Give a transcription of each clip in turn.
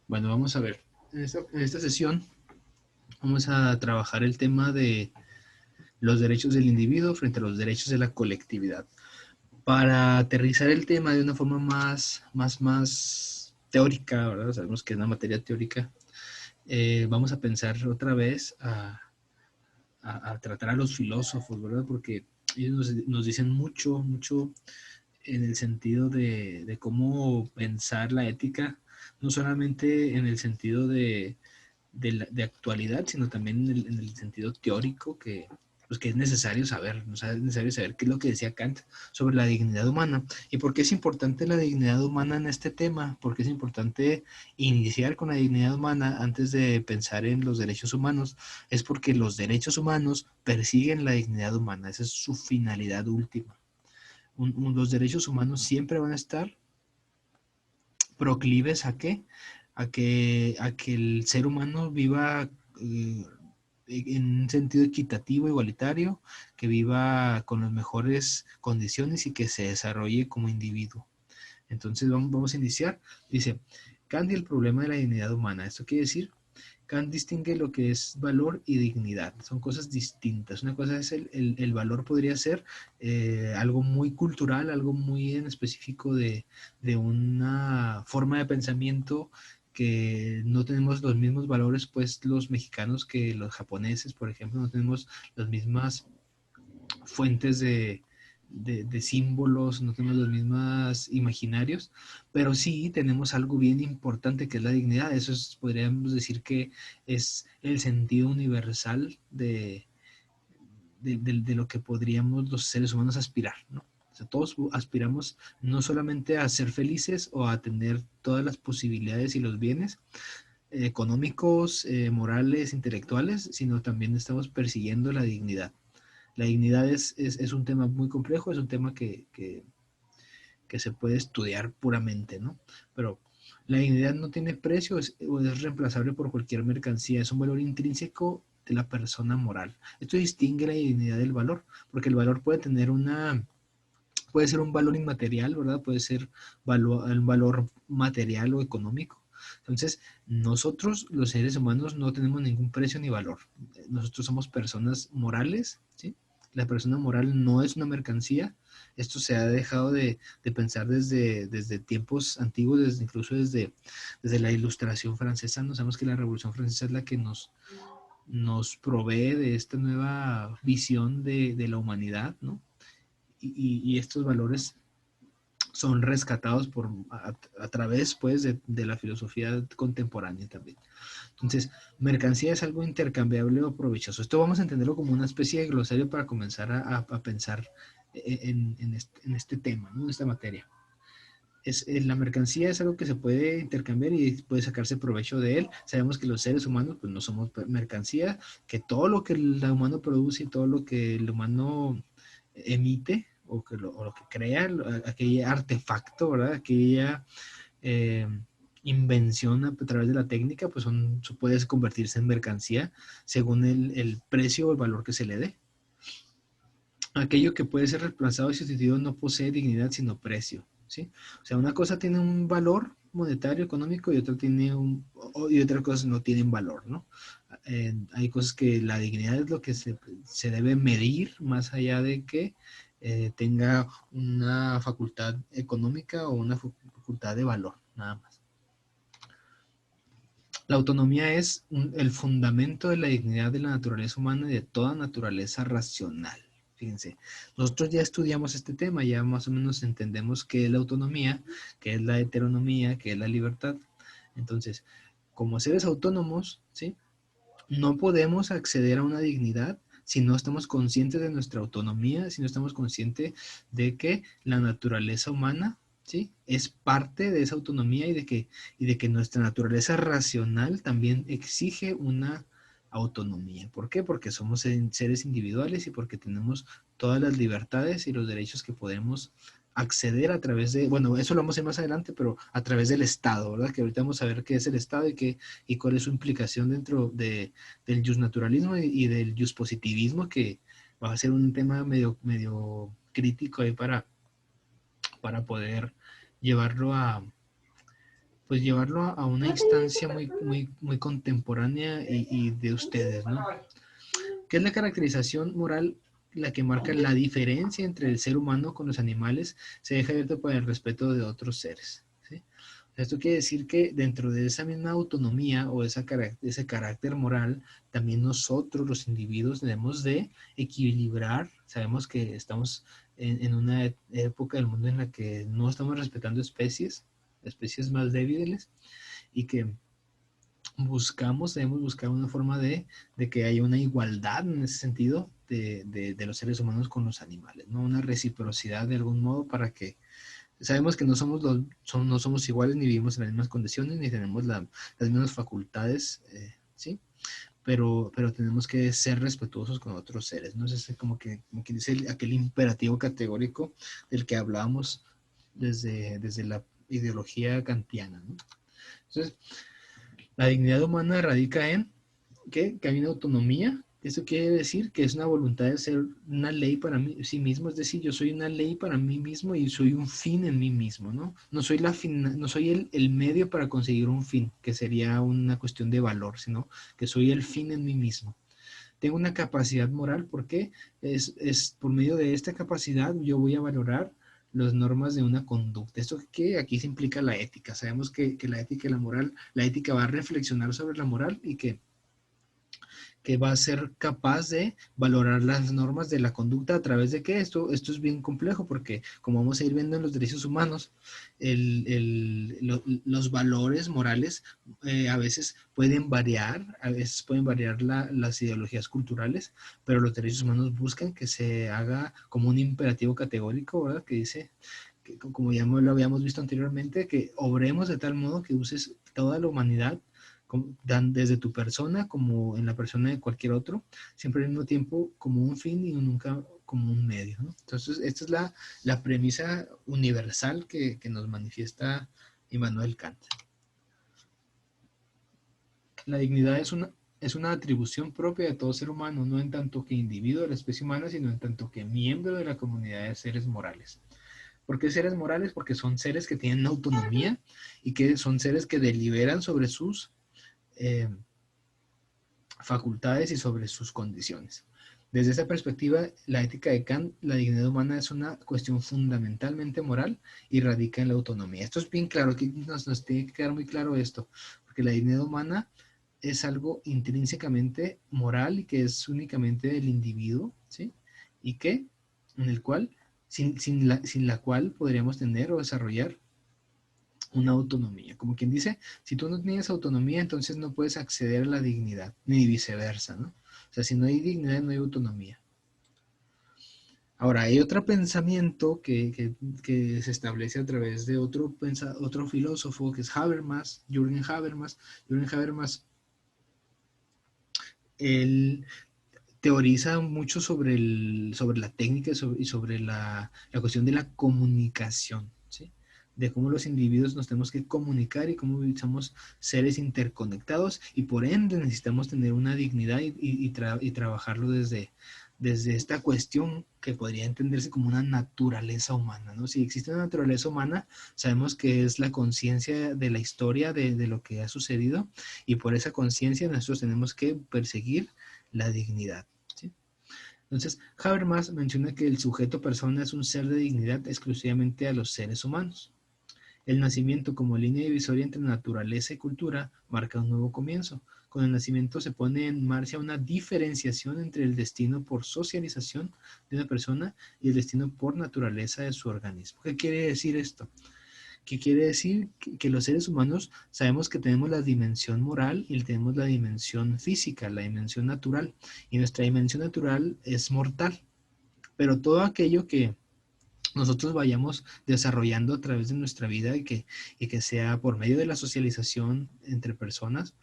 Bueno, vamos a ver. En esta sesión vamos a trabajar el tema de los derechos del individuo frente a los derechos de la colectividad. Para aterrizar el tema de una forma más teórica, ¿verdad? Sabemos que es una materia teórica. Vamos a pensar otra vez a tratar a los filósofos, ¿verdad? Porque ellos nos dicen mucho en el sentido de cómo pensar la ética, no solamente en el sentido de actualidad, sino también en el sentido teórico pues que es necesario saber, o sea, es necesario saber qué es lo que decía Kant sobre la dignidad humana y por qué es importante la dignidad humana en este tema, por qué es importante iniciar con la dignidad humana antes de pensar en los derechos humanos, es porque los derechos humanos persiguen la dignidad humana, esa es su finalidad última. Los derechos humanos siempre van a estar proclives a qué? A que el ser humano viva en un sentido equitativo, igualitario, que viva con las mejores condiciones y que se desarrolle como individuo. Entonces vamos a iniciar. Dice, Kant y el problema de la dignidad humana. Esto quiere decir, Kant distingue lo que es valor y dignidad. Son cosas distintas. Una cosa es el valor podría ser algo muy cultural, algo muy en específico de una forma de pensamiento que no tenemos los mismos valores, pues los mexicanos que los japoneses, por ejemplo, no tenemos las mismas fuentes de símbolos, no tenemos los mismos imaginarios, pero sí tenemos algo bien importante que es la dignidad. Eso podríamos decir que es el sentido universal de lo que podríamos los seres humanos aspirar, ¿no? O sea, todos aspiramos no solamente a ser felices o a tener todas las posibilidades y los bienes económicos, morales, intelectuales, sino también estamos persiguiendo la dignidad. La dignidad es un tema muy complejo, es un tema que se puede estudiar puramente, ¿no? Pero la dignidad no tiene precio o es reemplazable por cualquier mercancía, es un valor intrínseco de la persona moral. Esto distingue la dignidad del valor, porque el valor puede ser un valor inmaterial, ¿verdad? Puede ser un valor material o económico. Entonces, nosotros, los seres humanos, no tenemos ningún precio ni valor. Nosotros somos personas morales, ¿sí? La persona moral no es una mercancía. Esto se ha dejado de pensar desde tiempos antiguos, incluso desde la Ilustración francesa. No sabemos que la Revolución Francesa es la que nos provee de esta nueva visión de la humanidad, ¿no? Y estos valores son rescatados a través pues de la filosofía contemporánea también. Entonces, mercancía es algo intercambiable o provechoso. Esto vamos a entenderlo como una especie de glosario para comenzar a pensar en este tema, ¿no? En esta materia. La mercancía es algo que se puede intercambiar y puede sacarse provecho de él. Sabemos que los seres humanos pues no somos mercancía, que todo lo que el humano produce y todo lo que el humano emite o lo que crea, aquel artefacto, ¿verdad? Aquella eh, invención a través de la técnica, pues puede convertirse en mercancía según el precio o el valor que se le dé. Aquello que puede ser reemplazado y sustituido no posee dignidad sino precio, ¿sí? O sea, una cosa tiene un valor monetario, económico y y otras cosas no tienen valor, ¿no? Hay cosas que la dignidad es lo que se debe medir más allá de que tenga una facultad económica o una facultad de valor, nada más. La autonomía es el fundamento de la dignidad de la naturaleza humana y de toda naturaleza racional. Fíjense, nosotros ya estudiamos este tema, ya más o menos entendemos qué es la autonomía, qué es la heteronomía, qué es la libertad. Entonces, como seres autónomos, ¿sí? No podemos acceder a una dignidad si no estamos conscientes de nuestra autonomía, si no estamos conscientes de que la naturaleza humana, ¿sí? Es parte de esa autonomía y de que nuestra naturaleza racional también exige una autonomía. ¿Por qué? Porque somos seres individuales y porque tenemos todas las libertades y los derechos que podemos acceder a través bueno, eso lo vamos a hacer más adelante, pero a través del Estado, ¿verdad? Que ahorita vamos a ver qué es el Estado y cuál es su implicación dentro del justnaturalismo y del justpositivismo va a ser un tema medio crítico ahí para poder llevarlo a, pues llevarlo a una instancia muy contemporánea y de ustedes, ¿no? ¿Qué es la caracterización moral? La que marca la diferencia entre el ser humano con los animales, se deja abierto para el respeto de otros seres. ¿Sí? Esto quiere decir que dentro de esa misma autonomía o ese carácter moral, también nosotros los individuos debemos de equilibrar. Sabemos que estamos en una época del mundo en la que no estamos respetando especies más débiles, y que debemos buscar una forma de que haya una igualdad en ese sentido de los seres humanos con los animales, ¿no? Una reciprocidad de algún modo para que sabemos que no somos iguales, ni vivimos en las mismas condiciones, ni tenemos las mismas facultades, ¿sí? Pero tenemos que ser respetuosos con otros seres, ¿no? Es como que dice aquel imperativo categórico del que hablábamos desde la ideología kantiana, ¿no? Entonces, la dignidad humana radica en que hay una autonomía. Eso quiere decir que es una voluntad de ser una ley para mí, sí mismo. Es decir, yo soy una ley para mí mismo y soy un fin en mí mismo, ¿no? No soy el medio para conseguir un fin, que sería una cuestión de valor, sino que soy el fin en mí mismo. Tengo una capacidad moral porque es por medio de esta capacidad yo voy a valorar las normas de una conducta. Esto que aquí se implica la ética. Sabemos que la ética y la ética va a reflexionar sobre la moral y que va a ser capaz de valorar las normas de la conducta a través de qué. Esto es bien complejo porque, como vamos a ir viendo en los derechos humanos, los valores morales a veces pueden variar, las ideologías culturales, pero los derechos humanos buscan que se haga como un imperativo categórico, ¿verdad? Que dice, que, como ya lo habíamos visto anteriormente, que obremos de tal modo que uses toda la humanidad desde tu persona como en la persona de cualquier otro, siempre al mismo tiempo como un fin y nunca como un medio, ¿no? Entonces, esta es la premisa universal que nos manifiesta Immanuel Kant. La dignidad es una atribución propia de todo ser humano, no en tanto que individuo de la especie humana, sino en tanto que miembro de la comunidad de seres morales. ¿Por qué seres morales? Porque son seres que tienen autonomía y que son seres que deliberan sobre sus eh, facultades y sobre sus condiciones. Desde esa perspectiva, la ética de Kant, la dignidad humana es una cuestión fundamentalmente moral y radica en la autonomía. Esto es bien claro, que nos tiene que quedar muy claro esto, porque la dignidad humana es algo intrínsecamente moral y que es únicamente del individuo, ¿sí? Y que, en el cual, sin la cual podríamos tener o desarrollar una autonomía. Como quien dice, si tú no tienes autonomía, entonces no puedes acceder a la dignidad, ni viceversa, ¿no? O sea, si no hay dignidad, no hay autonomía. Ahora, hay otro pensamiento que se establece a través de otro filósofo, que es Habermas, Jürgen Habermas. Jürgen Habermas, él teoriza mucho sobre la técnica y sobre la cuestión de la comunicación, ¿sí? De cómo los individuos nos tenemos que comunicar y cómo somos seres interconectados y por ende necesitamos tener una dignidad y trabajarlo desde esta cuestión que podría entenderse como una naturaleza humana, ¿no? Si existe una naturaleza humana, sabemos que es la conciencia de la historia de lo que ha sucedido y por esa conciencia nosotros tenemos que perseguir la dignidad. ¿Sí? Entonces, Habermas menciona que el sujeto persona es un ser de dignidad exclusivamente a los seres humanos. El nacimiento como línea divisoria entre naturaleza y cultura marca un nuevo comienzo. Con el nacimiento se pone en marcha una diferenciación entre el destino por socialización de una persona y el destino por naturaleza de su organismo. ¿Qué quiere decir esto? Que quiere decir que los seres humanos sabemos que tenemos la dimensión moral y tenemos la dimensión física, la dimensión natural, y nuestra dimensión natural es mortal, pero todo aquello que nosotros vayamos desarrollando a través de nuestra vida y que sea por medio de la socialización entre personas,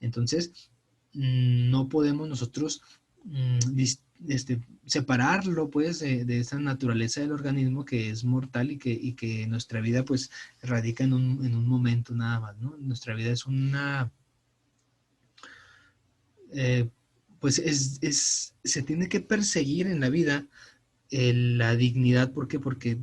entonces no podemos nosotros separarlo pues de esa naturaleza del organismo que es mortal y que nuestra vida pues radica en un momento nada más, ¿no? Nuestra vida es una, eh, pues se tiene que perseguir en la vida la dignidad. ¿Por qué? Porque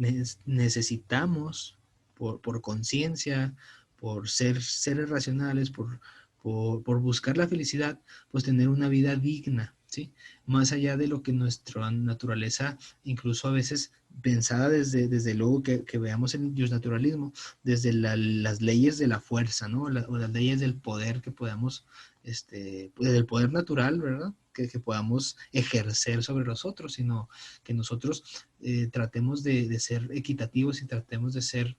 necesitamos, por conciencia, por ser seres racionales, por buscar la felicidad, pues tener una vida digna, ¿sí? Más allá de lo que nuestra naturaleza, incluso a veces pensada desde luego que veamos el naturalismo, desde las leyes de la fuerza, ¿no? O las leyes del poder que podamos, pues, del poder natural, ¿verdad? Que podamos ejercer sobre los otros, sino que nosotros tratemos de ser equitativos y tratemos de ser,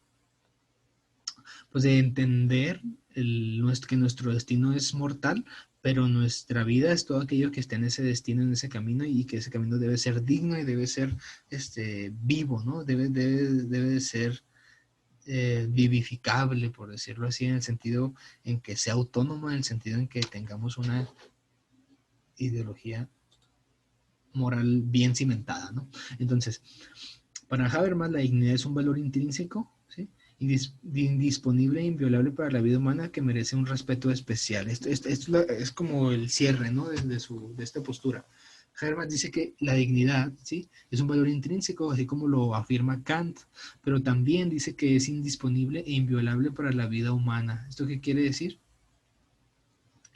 pues de entender que nuestro destino es mortal, pero nuestra vida es todo aquello que esté en ese destino, en ese camino, y que ese camino debe ser digno y debe ser vivo, ¿no? Debe de ser vivificable, por decirlo así, en el sentido en que sea autónomo, en el sentido en que tengamos una ideología moral bien cimentada, ¿no? Entonces, para Habermas, la dignidad es un valor intrínseco, ¿sí? Indisponible e inviolable para la vida humana que merece un respeto especial. Esto es como el cierre, ¿no? De esta postura. Habermas dice que la dignidad, ¿sí? Es un valor intrínseco, así como lo afirma Kant, pero también dice que es indisponible e inviolable para la vida humana. ¿Esto qué quiere decir?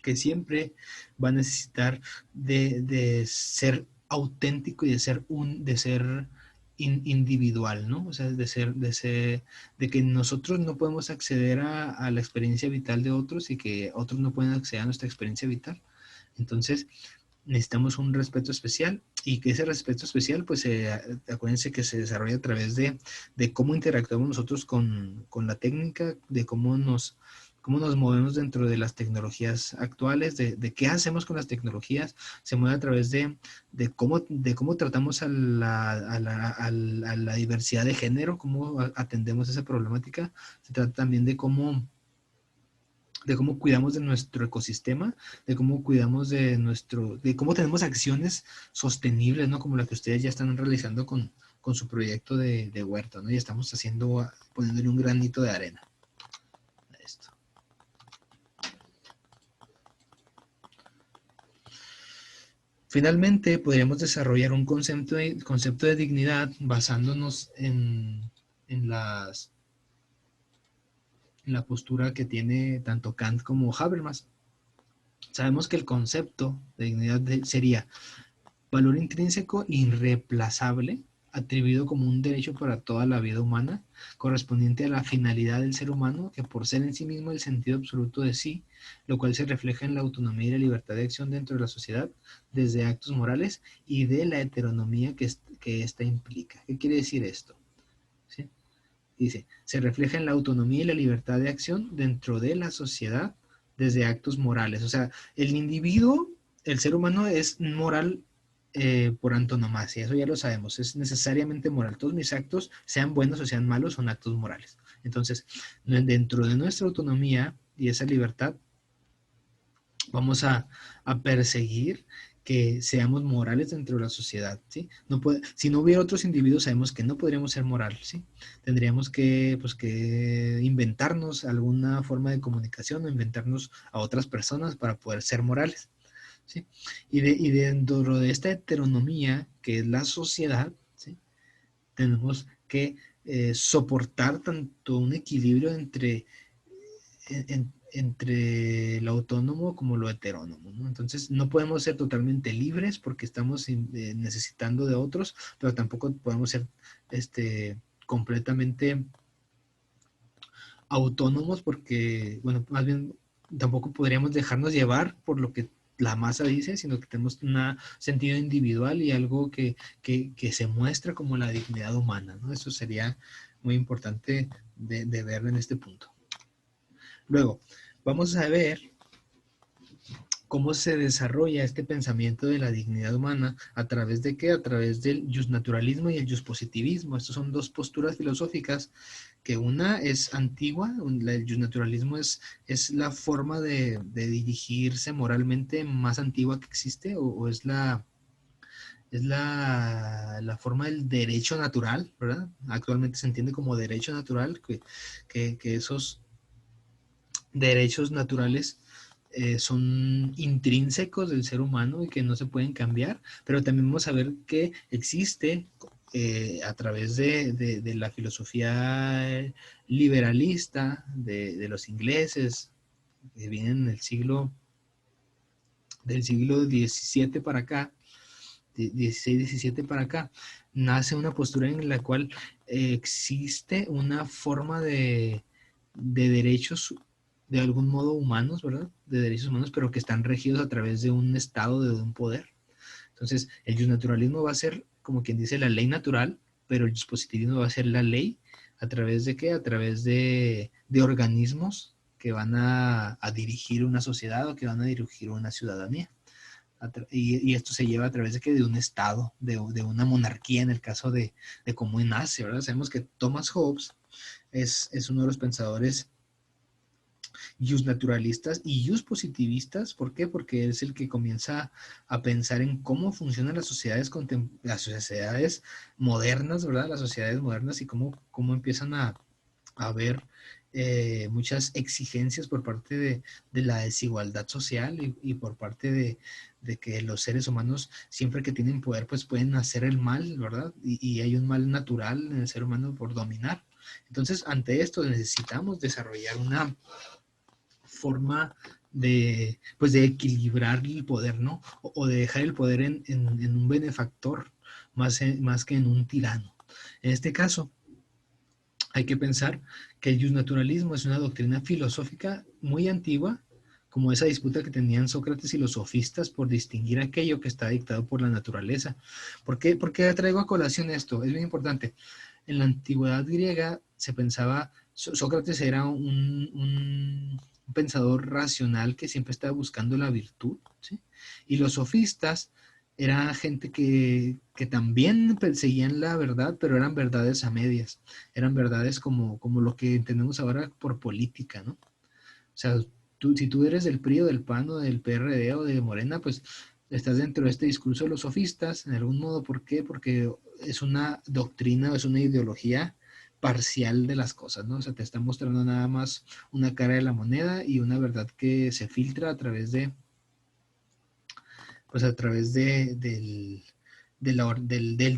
Que siempre va a necesitar de ser auténtico y de ser individual, ¿no? O sea, de que nosotros no podemos acceder a la experiencia vital de otros y que otros no pueden acceder a nuestra experiencia vital. Entonces, necesitamos un respeto especial, y que ese respeto especial, pues acuérdense que se desarrolla a través de cómo interactuamos nosotros con la técnica, de cómo nos movemos dentro de las tecnologías actuales, de qué hacemos con las tecnologías. Se mueve a través de cómo tratamos a la diversidad de género, cómo atendemos esa problemática. Se trata también de cómo cuidamos de nuestro ecosistema, de cómo cuidamos de cómo tenemos acciones sostenibles, ¿no? Como la que ustedes ya están realizando con su proyecto de huerta, ¿no? Y estamos poniéndole un granito de arena a esto. Finalmente, podríamos desarrollar un concepto de dignidad basándonos en la postura que tiene tanto Kant como Habermas. Sabemos que el concepto de dignidad sería valor intrínseco irreemplazable, atribuido como un derecho para toda la vida humana, correspondiente a la finalidad del ser humano, que por ser en sí mismo el sentido absoluto de sí, lo cual se refleja en la autonomía y la libertad de acción dentro de la sociedad, desde actos morales y de la heteronomía que ésta implica. ¿Qué quiere decir esto? ¿Sí? Dice, se refleja en la autonomía y la libertad de acción dentro de la sociedad desde actos morales. O sea, el individuo, el ser humano es moral por antonomasia, eso ya lo sabemos, es necesariamente moral. Todos mis actos, sean buenos o sean malos, son actos morales. Entonces, dentro de nuestra autonomía y esa libertad, vamos a perseguir que seamos morales dentro de la sociedad, ¿sí? Si no hubiera otros individuos, sabemos que no podríamos ser morales, ¿sí? Tendríamos que inventarnos alguna forma de comunicación o inventarnos a otras personas para poder ser morales, ¿sí? Y dentro de esta heteronomía que es la sociedad, ¿sí? Tenemos que soportar tanto un equilibrio entre lo autónomo como lo heterónomo, ¿no? Entonces no podemos ser totalmente libres porque estamos necesitando de otros, pero tampoco podemos ser completamente autónomos porque, bueno, más bien tampoco podríamos dejarnos llevar por lo que la masa dice, sino que tenemos un sentido individual y algo que se muestra como la dignidad humana, ¿no? Eso sería muy importante de verlo en este punto. Luego, vamos a ver cómo se desarrolla este pensamiento de la dignidad humana, a través de qué, a través del justnaturalismo y el justpositivismo. Estas son dos posturas filosóficas, que una es antigua, el justnaturalismo es la forma de dirigirse moralmente más antigua que existe, o es la forma del derecho natural, ¿verdad? Actualmente se entiende como derecho natural, que esos derechos naturales son intrínsecos del ser humano y que no se pueden cambiar, pero también vamos a ver que existe a través de la filosofía liberalista de los ingleses, que vienen del siglo XVII para acá, 16, 17 para acá, nace una postura en la cual existe una forma de derechos de algún modo humanos, ¿verdad? De derechos humanos, pero que están regidos a través de un estado, de un poder. Entonces, el justnaturalismo va a ser, como quien dice, la ley natural, pero el positivismo va a ser la ley a través de qué? A través de organismos que van a dirigir una sociedad o que van a dirigir una ciudadanía. Y esto se lleva a través de, que de un estado, de una monarquía en el caso de cómo nace, ¿verdad? Sabemos que Thomas Hobbes es uno de los pensadores justnaturalistas y justpositivistas. ¿Por qué? Porque es el que comienza a pensar en cómo funcionan las sociedades modernas, ¿verdad? Las sociedades modernas y cómo empiezan a ver muchas exigencias por parte de la desigualdad social y por parte de que los seres humanos siempre que tienen poder pues pueden hacer el mal, ¿verdad? Y hay un mal natural en el ser humano por dominar. Entonces, ante esto necesitamos desarrollar una forma pues de equilibrar el poder, ¿no? O de dejar el poder en un benefactor más que en un tirano. En este caso, hay que pensar que el justnaturalismo es una doctrina filosófica muy antigua, como esa disputa que tenían Sócrates y los sofistas por distinguir aquello que está dictado por la naturaleza. ¿Por qué traigo a colación esto? Es muy importante. En la antigüedad griega se pensaba, Sócrates era un pensador racional que siempre estaba buscando la virtud, ¿sí? Y los sofistas era gente que también perseguían la verdad, pero eran verdades a medias, eran verdades como lo que entendemos ahora por política, ¿no? O sea, si tú eres del PRI o del PAN o del PRD o de Morena, pues estás dentro de este discurso de los sofistas, en algún modo. ¿Por qué? Porque es una doctrina, es una ideología parcial de las cosas, ¿no? O sea, te está mostrando nada más una cara de la moneda y una verdad que se filtra a través pues a través del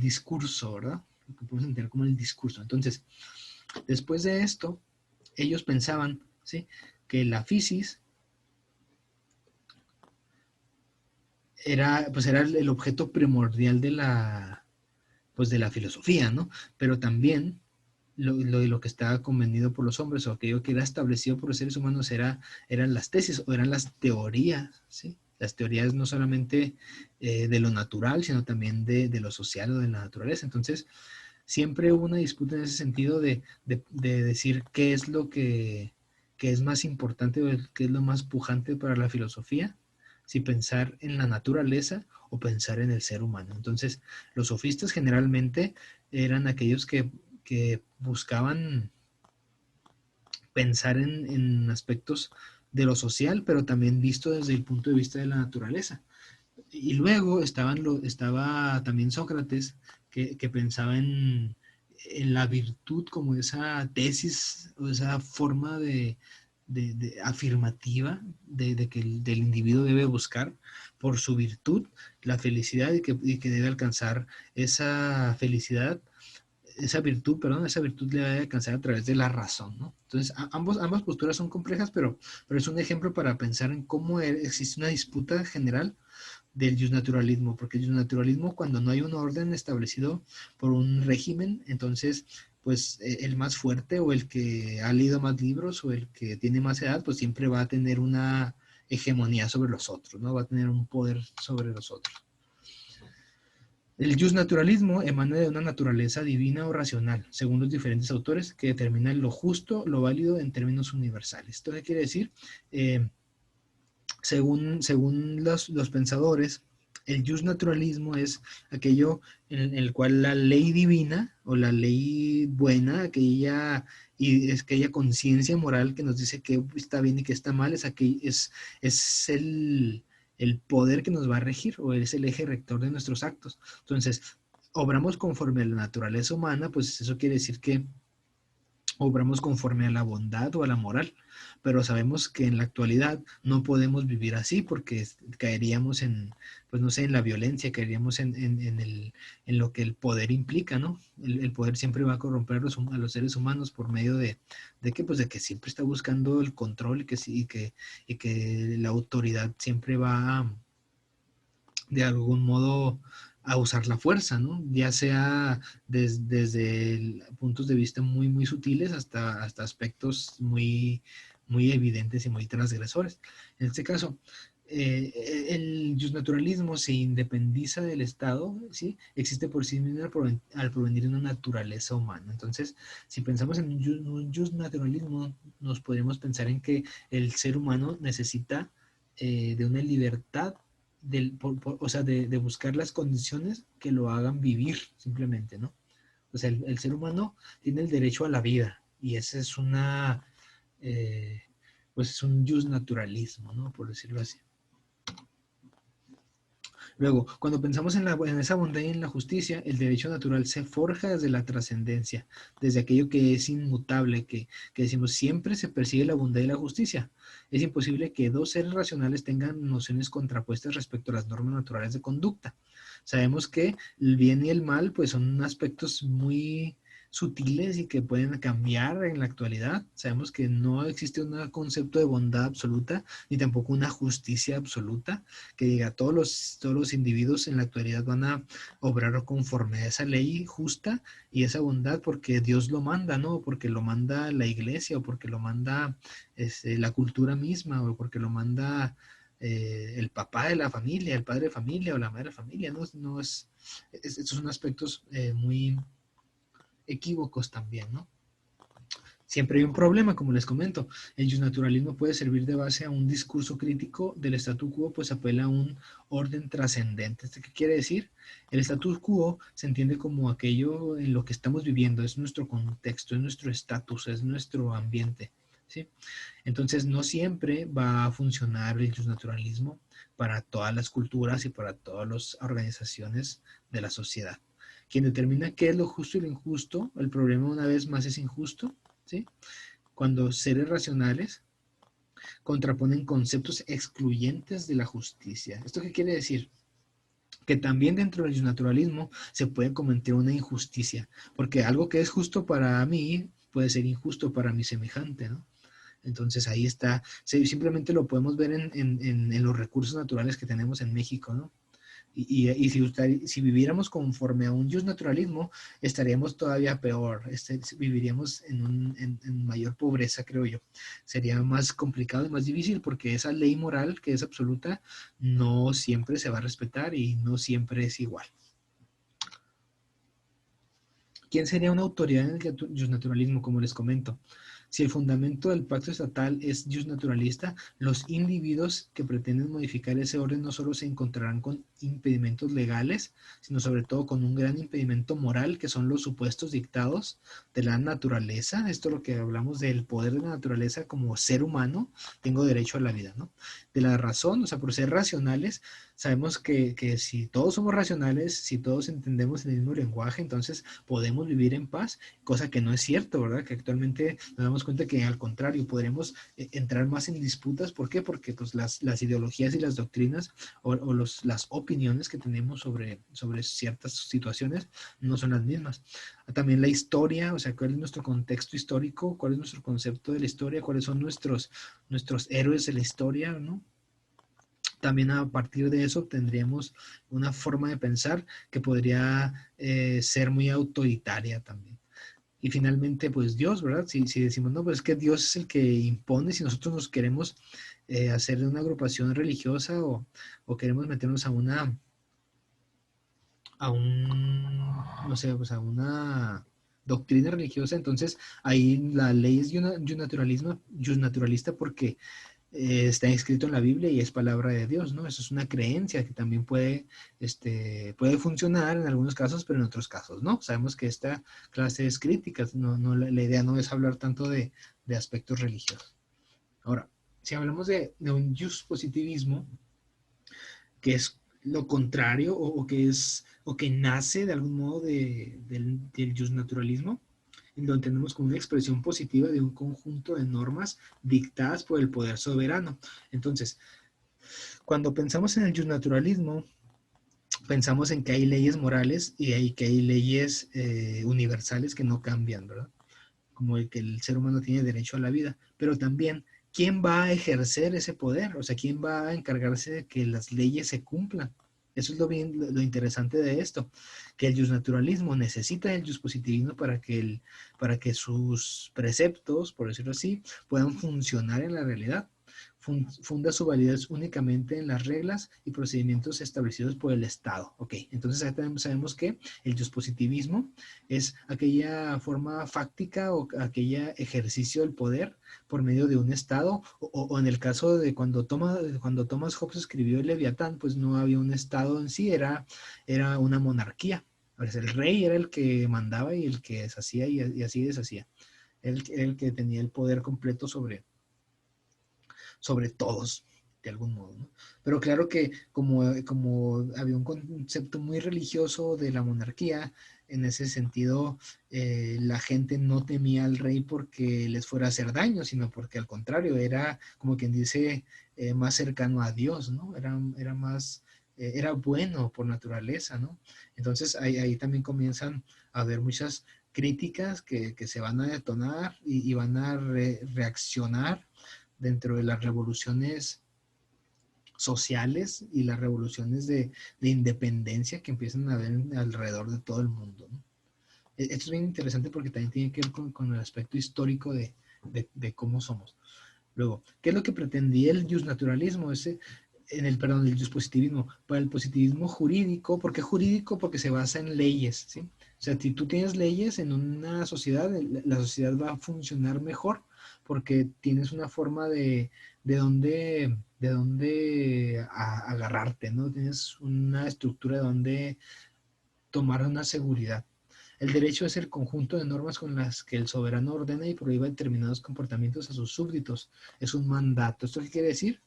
discurso, ¿verdad? Lo que podemos entender como el discurso. Entonces, después de esto, ellos pensaban, ¿sí? Que la fisis era el objeto primordial pues de la filosofía, ¿no? Pero también lo que estaba convenido por los hombres o aquello que era establecido por los seres humanos eran las tesis o eran las teorías, ¿sí? Las teorías no solamente de lo natural, sino también de lo social o de la naturaleza. Entonces, siempre hubo una disputa en ese sentido de decir qué es lo que es más importante o qué es lo más pujante para la filosofía, si pensar en la naturaleza o pensar en el ser humano. Entonces, los sofistas generalmente eran aquellos que buscaban pensar en aspectos de lo social, pero también visto desde el punto de vista de la naturaleza. Y luego estaba también Sócrates, que pensaba en la virtud como esa tesis o esa forma de afirmativa de que del individuo debe buscar por su virtud la felicidad y que debe alcanzar esa felicidad, esa virtud le debe alcanzar a través de la razón, ¿no? Entonces, ambas posturas son complejas, pero es un ejemplo para pensar en cómo existe una disputa general del justnaturalismo, porque el justnaturalismo, cuando no hay un orden establecido por un régimen, entonces pues el más fuerte o el que ha leído más libros o el que tiene más edad, pues siempre va a tener una hegemonía sobre los otros, ¿no? Va a tener un poder sobre los otros. El justnaturalismo emana de una naturaleza divina o racional, según los diferentes autores, que determinan lo justo, lo válido en términos universales. ¿Esto qué quiere decir? Según los pensadores, el justnaturalismo es aquello en el cual la ley divina o la ley buena, aquella conciencia moral que nos dice que está bien y que está mal, es el poder que nos va a regir o es el eje rector de nuestros actos. Entonces, obramos conforme a la naturaleza humana, pues eso quiere decir que obramos conforme a la bondad o a la moral, pero sabemos que en la actualidad no podemos vivir así porque caeríamos en, pues no sé, en la violencia, caeríamos en lo que el poder implica, ¿no? El poder siempre va a corromper a los seres humanos por medio de que, pues de que siempre está buscando el control y que la autoridad siempre va de algún modo a usar la fuerza, ¿no? Ya sea desde puntos de vista muy sutiles hasta aspectos muy evidentes y muy transgresores. En este caso, el justnaturalismo se independiza del Estado, ¿sí? Existe por sí mismo al provenir de una naturaleza humana. Entonces, si pensamos en un justnaturalismo, nos podríamos pensar en que el ser humano necesita de una libertad o sea, de buscar las condiciones que lo hagan vivir simplemente, ¿no? O sea, el ser humano tiene el derecho a la vida y ese es eh, pues es un justnaturalismo, ¿no? Por decirlo así. Luego, cuando pensamos en esa bondad y en la justicia, el derecho natural se forja desde la trascendencia, desde aquello que es inmutable, que decimos siempre se persigue la bondad y la justicia. Es imposible que dos seres racionales tengan nociones contrapuestas respecto a las normas naturales de conducta. Sabemos que el bien y el mal pues son aspectos muy sutiles y que pueden cambiar en la actualidad. Sabemos que no existe un concepto de bondad absoluta ni tampoco una justicia absoluta que diga todos los individuos en la actualidad van a obrar conforme a esa ley justa y esa bondad porque Dios lo manda, ¿no? Porque lo manda la iglesia o porque lo manda la cultura misma o porque lo manda el papá de la familia, el padre de familia o la madre de familia, ¿no? Estos son aspectos muy equívocos también, ¿no? Siempre hay un problema, como les comento. El justnaturalismo puede servir de base a un discurso crítico del statu quo, pues apela a un orden trascendente. ¿Esto qué quiere decir? El statu quo se entiende como aquello en lo que estamos viviendo, es nuestro contexto, es nuestro estatus, es nuestro ambiente. ¿Sí? Entonces, no siempre va a funcionar el justnaturalismo para todas las culturas y para todas las organizaciones de la sociedad. Quien determina qué es lo justo y lo injusto, el problema una vez más es injusto, ¿sí? Cuando seres racionales contraponen conceptos excluyentes de la justicia. ¿Esto qué quiere decir? Que también dentro del naturalismo se puede cometer una injusticia, porque algo que es justo para mí puede ser injusto para mi semejante, ¿no? Entonces ahí está, simplemente lo podemos ver en los recursos naturales que tenemos en México, ¿no? Y si viviéramos conforme a un justnaturalismo, estaríamos todavía peor, viviríamos en mayor pobreza, creo yo. Sería más complicado y más difícil porque esa ley moral que es absoluta no siempre se va a respetar y no siempre es igual. ¿Quién sería una autoridad en el justnaturalismo? Como les comento, si el fundamento del pacto estatal es justnaturalista, los individuos que pretenden modificar ese orden no solo se encontrarán con impedimentos legales, sino sobre todo con un gran impedimento moral, que son los supuestos dictados de la naturaleza. Esto es lo que hablamos del poder de la naturaleza como ser humano, tengo derecho a la vida, ¿no? De la razón, o sea, por ser racionales, sabemos que si todos somos racionales, si todos entendemos el mismo lenguaje, entonces podemos vivir en paz, cosa que no es cierto, ¿verdad? Que actualmente nos damos cuenta que al contrario, podremos entrar más en disputas. ¿Por qué? Porque pues, las ideologías y las doctrinas las opiniones que tenemos sobre ciertas situaciones no son las mismas. También la historia, o sea, cuál es nuestro contexto histórico, cuál es nuestro concepto de la historia, cuáles son nuestros héroes de la historia, ¿no? También a partir de eso tendríamos una forma de pensar que podría ser muy autoritaria también. Y finalmente, pues Dios, ¿verdad? Si decimos, no, pues es que Dios es el que impone, si nosotros nos queremos hacer de una agrupación religiosa o queremos meternos no sé, pues a una doctrina religiosa, entonces ahí la ley es naturalista porque está escrito en la Biblia y es palabra de Dios, ¿no? Eso es una creencia que también puede funcionar en algunos casos, pero en otros casos, ¿no? Sabemos que esta clase es crítica, la idea no es hablar tanto de aspectos religiosos. Ahora, si hablamos de un positivismo, que es lo contrario o que nace de algún modo del naturalismo, en donde tenemos como una expresión positiva de un conjunto de normas dictadas por el poder soberano. Entonces, cuando pensamos en el justnaturalismo, pensamos en que hay leyes morales y que hay leyes universales que no cambian, ¿verdad? Como el que el ser humano tiene derecho a la vida, pero también quién va a ejercer ese poder, o sea, quién va a encargarse de que las leyes se cumplan. Eso es lo interesante de esto, que el justnaturalismo necesita el justpositivismo para que sus preceptos, por decirlo así, puedan funcionar en la realidad. Funda su validez únicamente en las reglas y procedimientos establecidos por el Estado. Ok, entonces sabemos que el justpositivismo es aquella forma fáctica o aquella ejercicio del poder por medio de un Estado, o en el caso de cuando Thomas Hobbes escribió el Leviatán, pues no había un Estado en sí, era una monarquía. Pues el rey era el que mandaba y el que deshacía y así deshacía. El que tenía el poder completo sobre todos, de algún modo, ¿no? Pero claro que como había un concepto muy religioso de la monarquía, en ese sentido, la gente no temía al rey porque les fuera a hacer daño, sino porque al contrario, era como quien dice, más cercano a Dios, ¿no? Era más, era bueno por naturaleza, ¿no? Entonces ahí también comienzan a haber muchas críticas que se van a detonar y van a reaccionar dentro de las revoluciones sociales y las revoluciones de independencia que empiezan a haber alrededor de todo el mundo, ¿no? Esto es bien interesante porque también tiene que ver con el aspecto histórico de cómo somos. Luego, ¿qué es lo que pretendía el justnaturalismo? El positivismo. Para el positivismo jurídico, ¿por qué jurídico? Porque se basa en leyes, ¿sí? O sea, si tú tienes leyes en una sociedad, la sociedad va a funcionar mejor porque tienes una forma de dónde agarrarte, ¿no? Tienes una estructura de donde tomar una seguridad. El derecho es el conjunto de normas con las que el soberano ordena y prohíbe determinados comportamientos a sus súbditos. Es un mandato. ¿Esto qué quiere decir?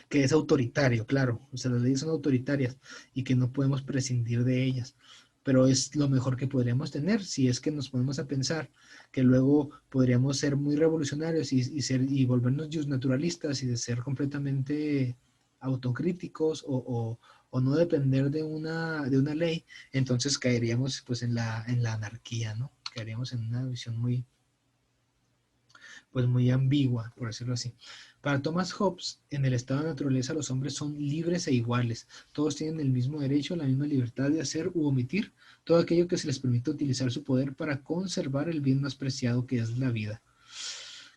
Que es autoritario, claro. O sea, las leyes son autoritarias y que no podemos prescindir de ellas. Pero es lo mejor que podríamos tener si es que nos ponemos a pensar que luego podríamos ser muy revolucionarios y volvernos justnaturalistas y de ser completamente autocríticos o no depender de una ley, entonces caeríamos pues en la anarquía, ¿no? Caeríamos en una visión pues muy ambigua, por decirlo así. Para Thomas Hobbes, en el estado de naturaleza los hombres son libres e iguales. Todos tienen el mismo derecho, la misma libertad de hacer u omitir todo aquello que se les permite utilizar su poder para conservar el bien más preciado que es la vida.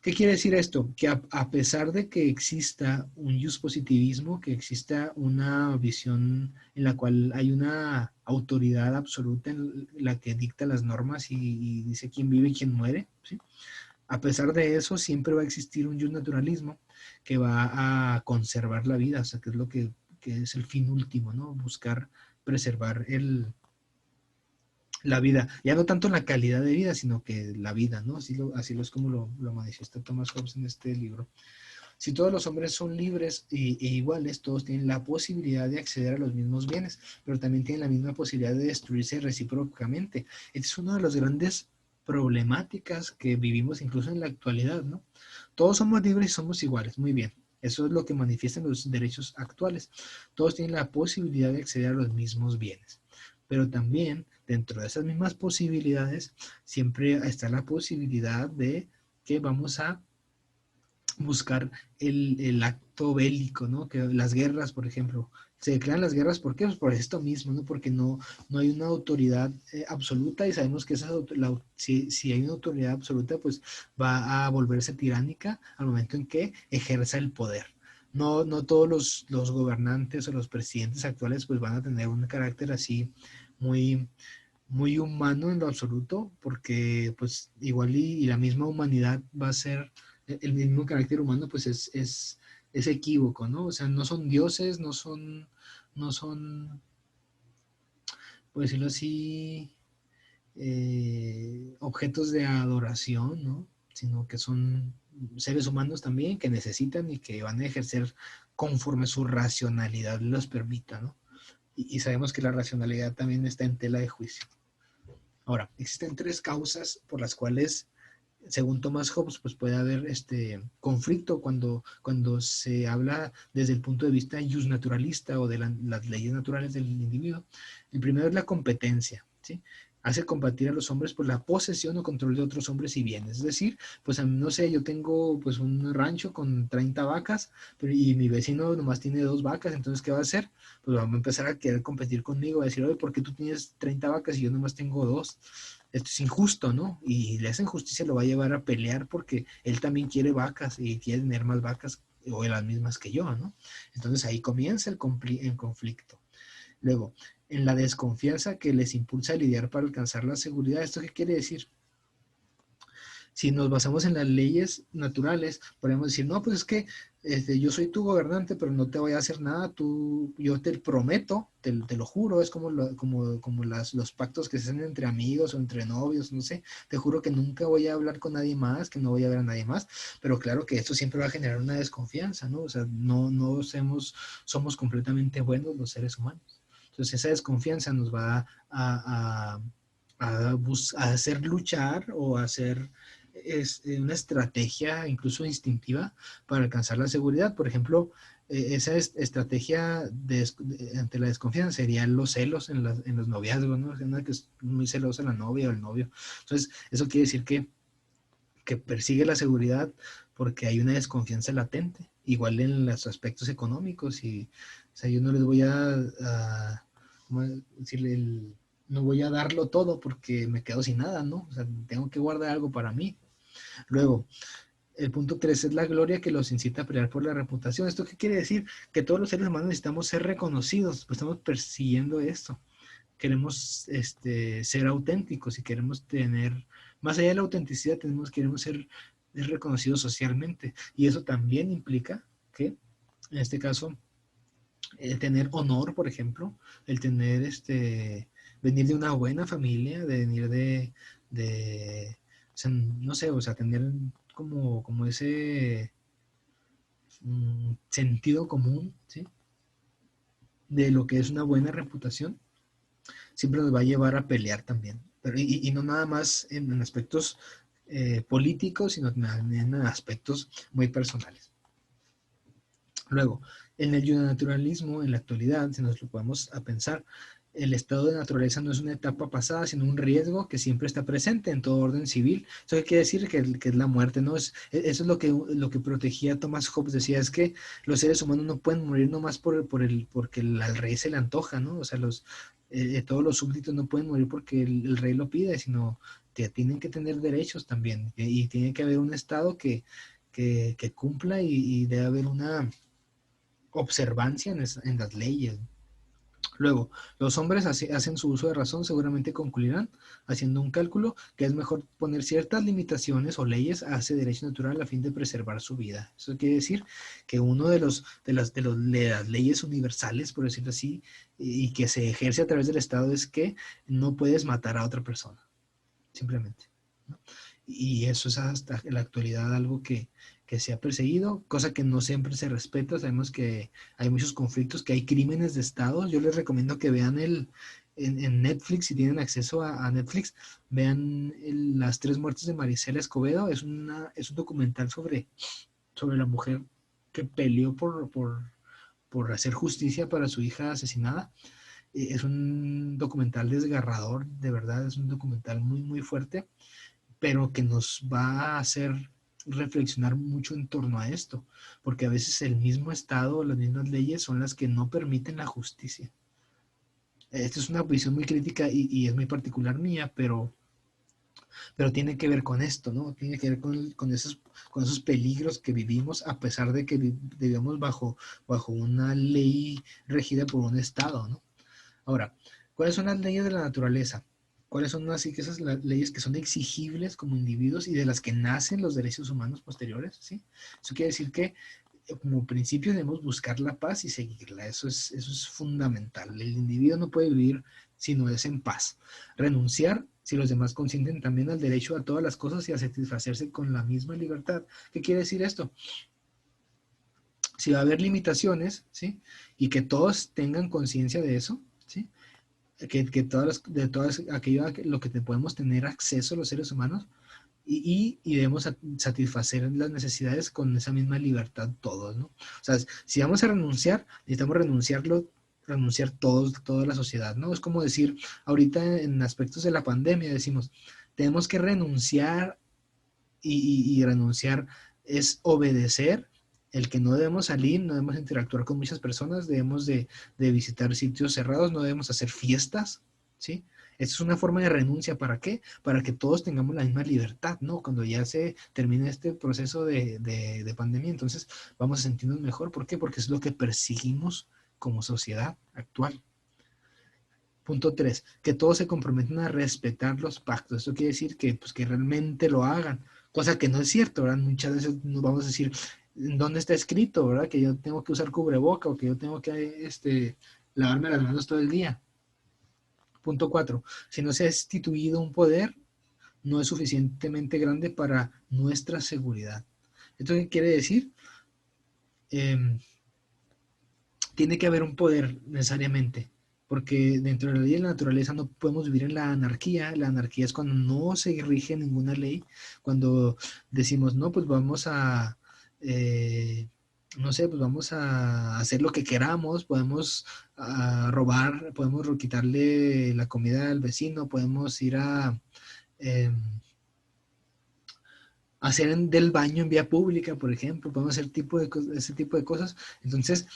¿Qué quiere decir esto? Que a pesar de que exista un positivismo, que exista una visión en la cual hay una autoridad absoluta en la que dicta las normas y dice quién vive y quién muere, ¿sí? A pesar de eso, siempre va a existir un naturalismo que va a conservar la vida, o sea, que es lo que es el fin último, ¿no? Buscar preservar la vida, ya no tanto la calidad de vida, sino que la vida, ¿no? Así es como lo manifiesta Thomas Hobbes en este libro. Si todos los hombres son libres e iguales, todos tienen la posibilidad de acceder a los mismos bienes, pero también tienen la misma posibilidad de destruirse recíprocamente. Esta es una de las grandes problemáticas que vivimos incluso en la actualidad, ¿no? Todos somos libres y somos iguales, muy bien. Eso es lo que manifiestan los derechos actuales. Todos tienen la posibilidad de acceder a los mismos bienes. Pero también dentro de esas mismas posibilidades siempre está la posibilidad de que vamos a buscar el acto bélico, ¿no? Que las guerras, por ejemplo, se declaran las guerras, ¿por qué? Pues por esto mismo, ¿no? Porque no hay una autoridad absoluta y sabemos que si hay una autoridad absoluta, pues va a volverse tiránica al momento en que ejerza el poder. No todos los gobernantes o los presidentes actuales pues van a tener un carácter así muy, muy humano en lo absoluto, porque pues igual y la misma humanidad va a ser el mismo carácter humano, pues es equívoco, ¿no? O sea, no son dioses, no son, por decirlo así, objetos de adoración, ¿no? Sino que son seres humanos también que necesitan y que van a ejercer conforme su racionalidad los permita, ¿no? Y sabemos que la racionalidad también está en tela de juicio. Ahora, existen tres causas por las cuales, según Thomas Hobbes, pues puede haber conflicto cuando se habla desde el punto de vista justnaturalista o de las leyes naturales del individuo. El primero es la competencia, ¿sí? Hace combatir a los hombres por la posesión o control de otros hombres y bienes. Es decir, pues no sé, yo tengo pues un rancho con 30 vacas y mi vecino nomás tiene 2 vacas, entonces ¿qué va a hacer? Pues va a empezar a querer competir conmigo, a decir, oye, ¿por qué tú tienes 30 vacas y yo nomás tengo 2? Esto es injusto, ¿no? Y esa injusticia lo va a llevar a pelear porque él también quiere vacas y quiere tener más vacas o las mismas que yo, ¿no? Entonces ahí comienza el conflicto. Luego, en la desconfianza que les impulsa a lidiar para alcanzar la seguridad. ¿Esto qué quiere decir? Si nos basamos en las leyes naturales, podemos decir, no, pues es que yo soy tu gobernante, pero no te voy a hacer nada, yo te prometo, te lo juro, es como los pactos que se hacen entre amigos o entre novios, no sé, te juro que nunca voy a hablar con nadie más, que no voy a ver a nadie más, pero claro que esto siempre va a generar una desconfianza, ¿no? O sea, no somos completamente buenos los seres humanos. Entonces esa desconfianza nos va a hacer luchar o a hacer una estrategia incluso instintiva para alcanzar la seguridad. Por ejemplo, esa estrategia ante la desconfianza serían los celos en los noviazgos, ¿no? Una que es muy celosa la novia o el novio. Entonces, eso quiere decir que persigue la seguridad porque hay una desconfianza latente. Igual en los aspectos económicos. Y, o sea, yo no les voy ¿cómo decirle? No voy a darlo todo porque me quedo sin nada, ¿no? O sea, tengo que guardar algo para mí. Luego, el punto 3 es la gloria que los incita a pelear por la reputación. ¿Esto qué quiere decir? Que todos los seres humanos necesitamos ser reconocidos, pues estamos persiguiendo esto. Queremos ser auténticos y queremos tener, más allá de la autenticidad, queremos ser reconocidos socialmente. Y eso también implica que, en este caso, el tener honor, por ejemplo, el tener venir de una buena familia, de venir o sea, no sé, o sea, tener como ese sentido común, ¿sí? De lo que es una buena reputación, siempre nos va a llevar a pelear también. Pero, y no nada más en aspectos políticos, sino en aspectos muy personales. Luego, en el naturalismo, en la actualidad, si nos lo podemos a pensar, el estado de naturaleza no es una etapa pasada, sino un riesgo que siempre está presente en todo orden civil. Eso quiere decir que es la muerte, ¿no? Eso es lo que protegía Thomas Hobbes, decía, es que los seres humanos no pueden morir nomás porque al rey se le antoja, ¿no? O sea, todos los súbditos no pueden morir porque el rey lo pide, sino que tienen que tener derechos también. Y tiene que haber un estado que cumpla y debe haber una observancia en las leyes. Luego, los hombres hacen su uso de razón, seguramente concluirán haciendo un cálculo que es mejor poner ciertas limitaciones o leyes a ese derecho natural a fin de preservar su vida. Eso quiere decir que uno de las leyes universales, por decirlo así, y que se ejerce a través del Estado es que no puedes matar a otra persona, simplemente, ¿no? Y eso es hasta en la actualidad algo que se ha perseguido, cosa que no siempre se respeta. Sabemos que hay muchos conflictos, que hay crímenes de Estado. Yo les recomiendo que vean en Netflix, si tienen acceso a Netflix, vean Las tres muertes de Marisela Escobedo. Es un documental sobre la mujer que peleó por hacer justicia para su hija asesinada. Es un documental desgarrador, de verdad, es un documental muy, muy fuerte, pero que nos va a hacer reflexionar mucho en torno a esto, porque a veces el mismo Estado, las mismas leyes son las que no permiten la justicia. Esta es una visión muy crítica y es muy particular mía, pero tiene que ver con esto, ¿no? Tiene que ver con esos peligros que vivimos a pesar de que vivimos bajo una ley regida por un Estado, ¿no? Ahora, ¿cuáles son las leyes de la naturaleza? ¿Cuáles son así que esas leyes que son exigibles como individuos y de las que nacen los derechos humanos posteriores? ¿Sí? Eso quiere decir que como principio debemos buscar la paz y seguirla. Eso es fundamental. El individuo no puede vivir si no es en paz. Renunciar si los demás consienten también al derecho a todas las cosas y a satisfacerse con la misma libertad. ¿Qué quiere decir esto? Si va a haber limitaciones, ¿sí? Y que todos tengan conciencia de eso, ¿sí? de todas aquello a lo que te podemos tener acceso los seres humanos y debemos satisfacer las necesidades con esa misma libertad todos, ¿no? O sea, si vamos a renunciar, necesitamos renunciar todos, toda la sociedad, ¿no? Es como decir, ahorita en aspectos de la pandemia decimos, tenemos que renunciar y renunciar es obedecer el que no debemos salir, no debemos interactuar con muchas personas, debemos de visitar sitios cerrados, no debemos hacer fiestas, ¿sí? Esa es una forma de renuncia. ¿Para qué? Para que todos tengamos la misma libertad, ¿no? Cuando ya se termine este proceso de pandemia, entonces vamos a sentirnos mejor. ¿Por qué? Porque es lo que perseguimos como sociedad actual. Punto 3, que todos se comprometen a respetar los pactos. Esto quiere decir que, pues, que realmente lo hagan, cosa que no es cierto, ¿verdad? Muchas veces nos vamos a decir, ¿dónde está escrito, verdad? Que yo tengo que usar cubreboca o que yo tengo que lavarme las manos todo el día. Punto 4, si no se ha instituido un poder, no es suficientemente grande para nuestra seguridad. ¿Esto qué quiere decir? Eh, Tiene que haber un poder necesariamente, porque dentro de la ley de la naturaleza no podemos vivir en la anarquía. La anarquía es cuando no se rige ninguna ley, cuando decimos, no, pues vamos a, no sé, pues vamos a hacer lo que queramos, podemos robar, podemos quitarle la comida al vecino, podemos ir a... Eh, hacer del baño en vía pública, por ejemplo, podemos hacer ese tipo de cosas. Entonces,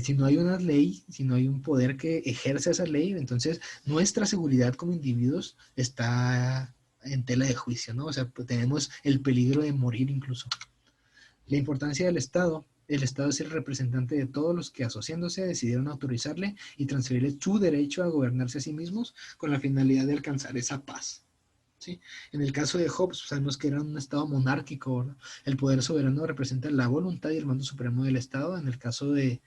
si no hay una ley, si no hay un poder que ejerza esa ley, entonces nuestra seguridad como individuos está en tela de juicio, ¿no? O sea, pues, tenemos el peligro de morir incluso. La importancia del Estado. El Estado es el representante de todos los que asociándose decidieron autorizarle y transferirle su derecho a gobernarse a sí mismos con la finalidad de alcanzar esa paz. ¿Sí? En el caso de Hobbes, sabemos que era un estado monárquico, ¿verdad? El poder soberano representa la voluntad y el mando supremo del Estado. En el caso de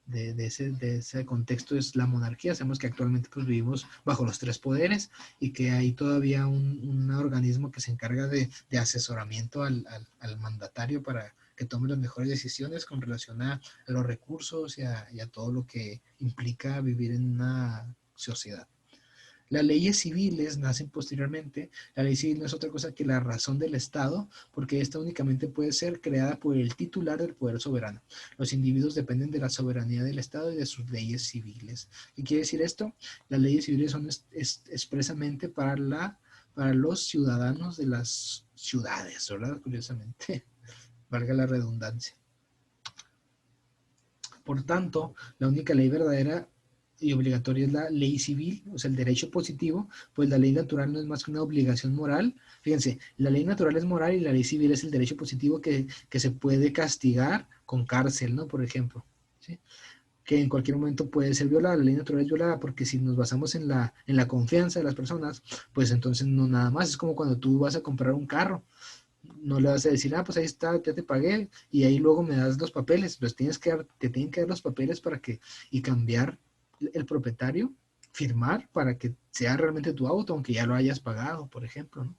ese contexto es la monarquía. Sabemos que actualmente pues, vivimos bajo los tres poderes y que hay todavía un organismo que se encarga de asesoramiento al mandatario para que tome las mejores decisiones con relación a los recursos y a todo lo que implica vivir en una sociedad. Las leyes civiles nacen posteriormente. La ley civil no es otra cosa que la razón del Estado, porque esta únicamente puede ser creada por el titular del poder soberano. Los individuos dependen de la soberanía del Estado y de sus leyes civiles. ¿Qué quiere decir esto? Las leyes civiles son expresamente para los ciudadanos de las ciudades, ¿verdad? Curiosamente, valga la redundancia. Por tanto, la única ley verdadera y obligatoria es la ley civil, o sea, el derecho positivo, pues la ley natural no es más que una obligación moral. Fíjense, la ley natural es moral y la ley civil es el derecho positivo que se puede castigar con cárcel, ¿no? Por ejemplo, ¿sí? Que en cualquier momento puede ser violada. La ley natural es violada porque si nos basamos en la confianza de las personas, pues entonces no nada más. Es como cuando tú vas a comprar un carro, no le vas a decir, ah, pues ahí está, ya te pagué, y ahí luego me das los papeles, te tienen que dar los papeles para que, y cambiar el propietario, firmar para que sea realmente tu auto, aunque ya lo hayas pagado, por ejemplo, ¿no?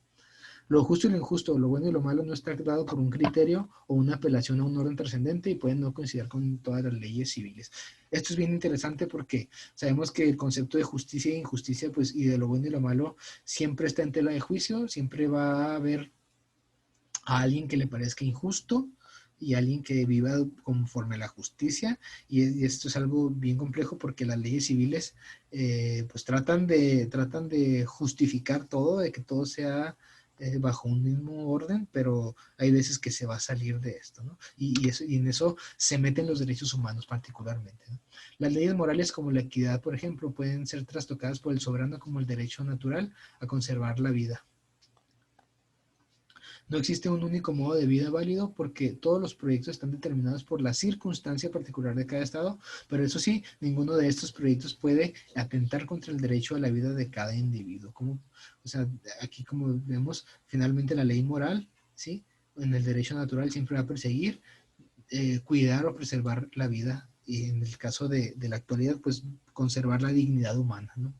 Lo justo y lo injusto, lo bueno y lo malo no está dado por un criterio o una apelación a un orden trascendente y pueden no coincidir con todas las leyes civiles. Esto es bien interesante porque sabemos que el concepto de justicia e injusticia, pues, y de lo bueno y lo malo, siempre está en tela de juicio, siempre va a haber a alguien que le parezca injusto y a alguien que viva conforme a la justicia. Y esto es algo bien complejo porque las leyes civiles pues tratan de justificar todo, de que todo sea bajo un mismo orden, pero hay veces que se va a salir de esto, ¿no? Y en eso se meten los derechos humanos particularmente, ¿no? Las leyes morales como la equidad, por ejemplo, pueden ser trastocadas por el soberano como el derecho natural a conservar la vida. No existe un único modo de vida válido porque todos los proyectos están determinados por la circunstancia particular de cada estado, pero eso sí, ninguno de estos proyectos puede atentar contra el derecho a la vida de cada individuo. O sea, aquí como vemos, finalmente la ley moral, ¿sí? En el derecho natural siempre va a perseguir, cuidar o preservar la vida y en el caso de la actualidad, pues conservar la dignidad humana, ¿no?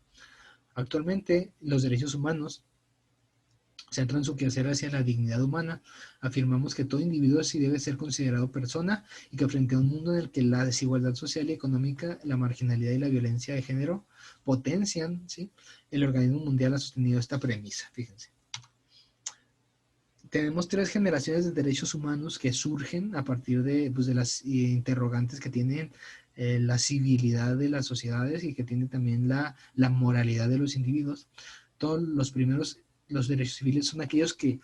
Actualmente los derechos humanos centran su quehacer hacia la dignidad humana. Afirmamos que todo individuo sí debe ser considerado persona y que frente a un mundo en el que la desigualdad social y económica, la marginalidad y la violencia de género potencian, ¿sí?, el organismo mundial ha sostenido esta premisa. Fíjense. Tenemos tres generaciones de derechos humanos que surgen a partir de, pues, de las interrogantes que tienen la civilidad de las sociedades y que tiene también la moralidad de los individuos. Todos los primeros, los derechos civiles son aquellos que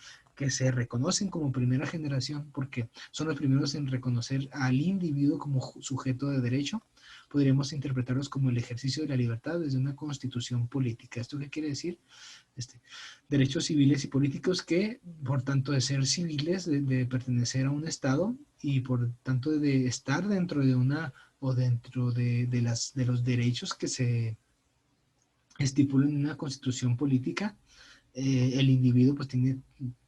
se reconocen como primera generación porque son los primeros en reconocer al individuo como sujeto de derecho. Podríamos interpretarlos como el ejercicio de la libertad desde una constitución política. ¿Esto qué quiere decir? Este, derechos civiles y políticos que, por tanto de ser civiles, de pertenecer a un Estado y por tanto de estar dentro de una o dentro de los derechos que se estipulan en una constitución política, el individuo pues tiene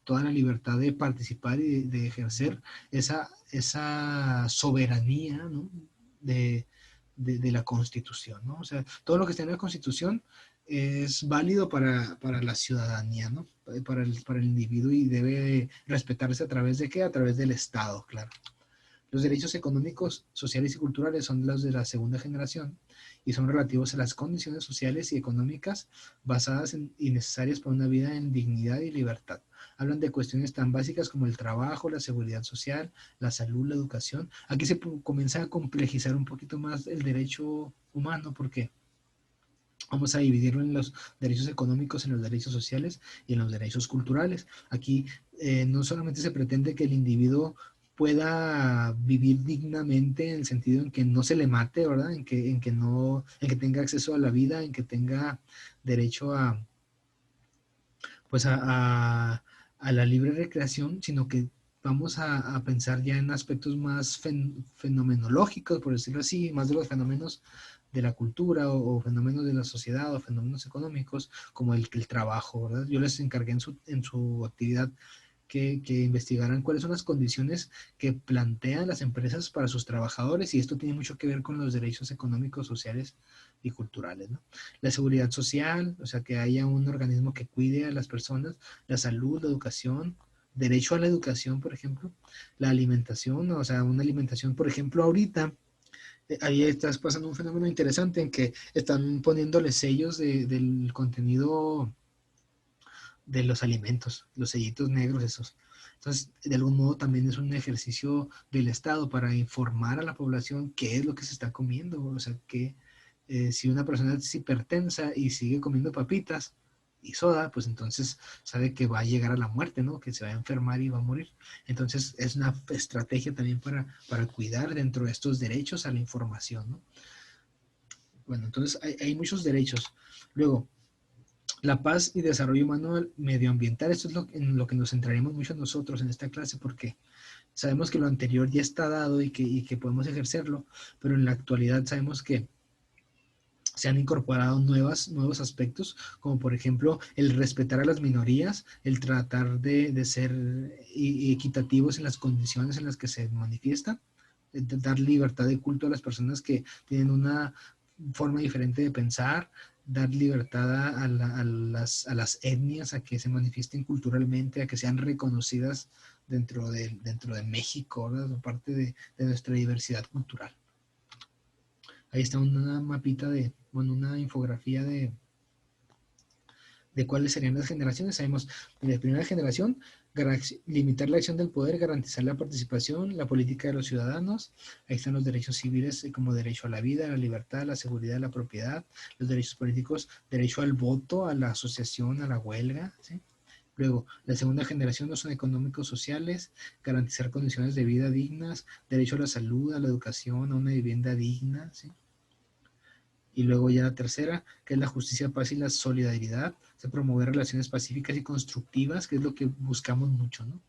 toda la libertad de participar y de ejercer esa soberanía, ¿no?, de la Constitución, ¿no? O sea, todo lo que está en la Constitución es válido para la ciudadanía, ¿no? Para el individuo y debe respetarse a través de qué? A través del Estado, claro. Los derechos económicos, sociales y culturales son los de la segunda generación y son relativos a las condiciones sociales y económicas basadas y necesarias para una vida en dignidad y libertad. Hablan de cuestiones tan básicas como el trabajo, la seguridad social, la salud, la educación. Aquí se comienza a complejizar un poquito más el derecho humano porque vamos a dividirlo en los derechos económicos, en los derechos sociales y en los derechos culturales. Aquí no solamente se pretende que el individuo pueda vivir dignamente en el sentido en que no se le mate, ¿verdad? En que tenga acceso a la vida, en que tenga derecho pues a la libre recreación, sino que vamos a pensar ya en aspectos más fenomenológicos, por decirlo así, más de los fenómenos de la cultura o fenómenos de la sociedad o fenómenos económicos como el trabajo, ¿verdad? Yo les encargué en su actividad que investigaran cuáles son las condiciones que plantean las empresas para sus trabajadores y esto tiene mucho que ver con los derechos económicos, sociales y culturales, ¿no? La seguridad social, o sea, que haya un organismo que cuide a las personas, la salud, la educación, derecho a la educación, por ejemplo, la alimentación, o sea, una alimentación, por ejemplo, ahorita ahí estás pasando un fenómeno interesante en que están poniéndole sellos del contenido de los alimentos, los sellitos negros esos. Entonces, de algún modo también es un ejercicio del Estado para informar a la población qué es lo que se está comiendo. O sea, que si una persona es hipertensa y sigue comiendo papitas y soda, pues entonces sabe que va a llegar a la muerte, ¿no? Que se va a enfermar y va a morir. Entonces, es una estrategia también para cuidar dentro de estos derechos a la información, ¿no? Bueno, entonces hay muchos derechos. Luego, la paz y desarrollo humano medioambiental, esto es en lo que nos centraremos mucho nosotros en esta clase, porque sabemos que lo anterior ya está dado y que podemos ejercerlo, pero en la actualidad sabemos que se han incorporado nuevos aspectos, como por ejemplo el respetar a las minorías, el tratar de ser equitativos en las condiciones en las que se manifiestan, de dar libertad de culto a las personas que tienen una forma diferente de pensar, dar libertad a las etnias a que se manifiesten culturalmente, a que sean reconocidas dentro de México, ¿verdad? Parte de nuestra diversidad cultural. Ahí está una mapita una infografía de cuáles serían las generaciones. Sabemos, en la primera generación, limitar la acción del poder, garantizar la participación, la política de los ciudadanos. Ahí están los derechos civiles como derecho a la vida, a la libertad, a la seguridad, a la propiedad. Los derechos políticos, derecho al voto, a la asociación, a la huelga, ¿sí? Luego, la segunda generación no son económicos sociales, garantizar condiciones de vida dignas, derecho a la salud, a la educación, a una vivienda digna, ¿sí? Y luego ya la tercera, que es la justicia, paz y la solidaridad, se promover relaciones pacíficas y constructivas, que es lo que buscamos mucho, ¿no?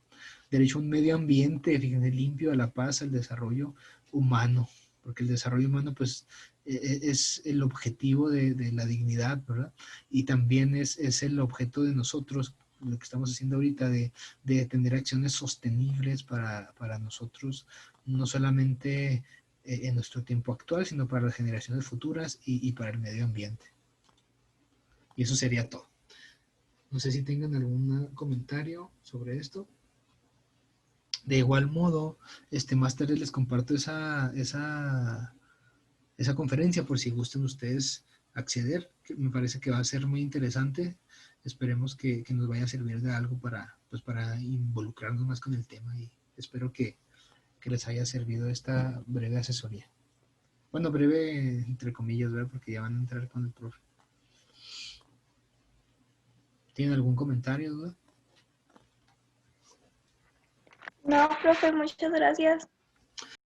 Derecho a un medio ambiente, fíjense, limpio, a la paz, al desarrollo humano, porque el desarrollo humano, pues, es el objetivo de la dignidad, ¿verdad? Y también es el objeto de nosotros, lo que estamos haciendo ahorita, de tener acciones sostenibles para nosotros, no solamente en nuestro tiempo actual, sino para las generaciones futuras y para el medio ambiente. Y eso sería todo. No sé si tengan algún comentario sobre esto. De igual modo, más tarde les comparto esa conferencia por si gustan ustedes acceder, que me parece que va a ser muy interesante. Esperemos que nos vaya a servir de algo pues para involucrarnos más con el tema y espero que les haya servido esta breve asesoría. Bueno, breve entre comillas, ¿verdad? Porque ya van a entrar con el profe. ¿Tienen algún comentario, duda? No, profe, muchas gracias.